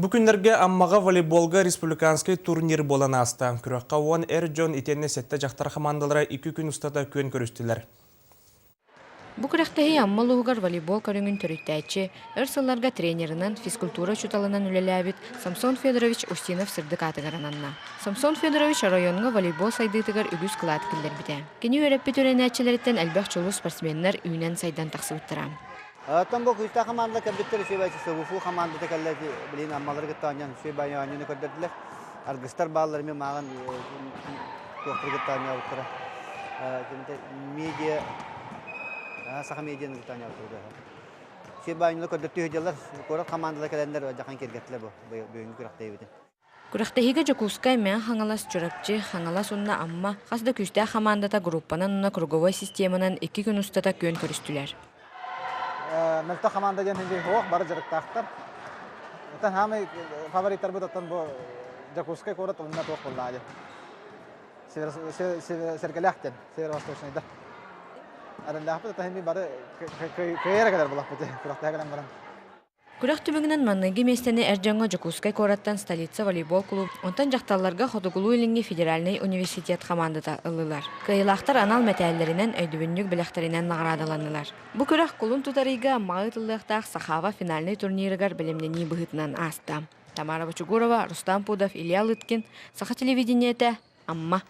Бүкіндерге аммаға волейболға республиканский турнир болан аста. Күраққа оған жон итенне сетті жақтар командалары 2 күн ұстада көн көрістілер. Бүкірақтағы аммалуғар волейбол көріңін түріктәйчі, өрсылларға тренерінің физкультура чуталынан үлеләбіт Самсон Федорович Устинов сырды қатығарананна. Самсон Федорович районға волейбол сайдығытығар үгіз қылат кілдер біде. Кені өрәппет өрәнәтчілеріттен әлбәқ чолу спортсменнер үйнен сайдан тақсы бұттырам. Там бок үстә команда кәбиттер шебәчесе, уфу команда тәкәлләти билин аммалар гыттаньян шебәй янны көрдәрләр. Аргыстар баллар мен маган доктор гыттанья утыра. Кемтә медиа саха медианы гыттанья утыра. Шебәйне көрдәтте һәҗәләр, коры командалар кәләндәр якын кергәтләр бу бүгенге күрәктә бит. Күрәктәһиге Жакускай мен хаңалас чурапчы, хаңалас унна амма хасда күстә командата группанан унна круговой системанан 2 күн устата көн көрүстүләр. ملتا خمانده جن هندي هو بار جرك تاختر تن هم فاوري تربط تن بو جاكوسكي كورة تولنا تو كلها جه سير كلاحتن سير واستوشني ده أنا اللي حبيت تهمي بار كيرا كدر بالله بتيه كرهت هكذا مرن Күрәк түбігінен манныги местені әржаңға Жакускай кораттан столица волейбол клуб, онтан жақталларға Ходугулу илинге федеральный университет командата ылылар. Кайылақтар анал мәтәллерінен өйдүбіннік біляқтарынан нағырадаланылар. Бұ күрәк құлын тұтарыға мағытылықтақ Сахава финальный турнирігар білімдені бұғытынан аста. Тамара Бачугурова, Рустам Пудов, Илья Лыткин, Саха телевидениеті, Амма.